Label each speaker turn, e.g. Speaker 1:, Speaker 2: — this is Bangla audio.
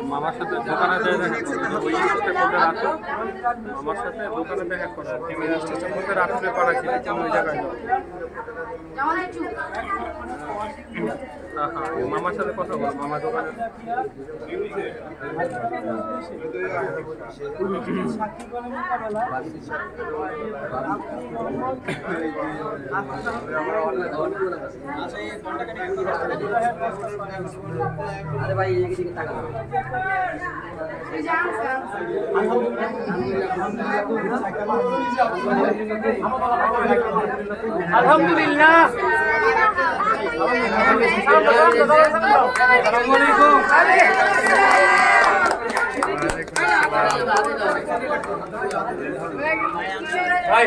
Speaker 1: মামার সাথে দোকানে মামার সাথে দোকানে দেখা করা ক্যামেরা স্টেশন মধ্যে রাত্রে পাড়া ছিল ওই জায়গায় মামার সাথে কথা বল মামা দোকানে
Speaker 2: আরে ভাই এদিকে তাকাও
Speaker 3: আলহামদুলিল্লাহ ভাই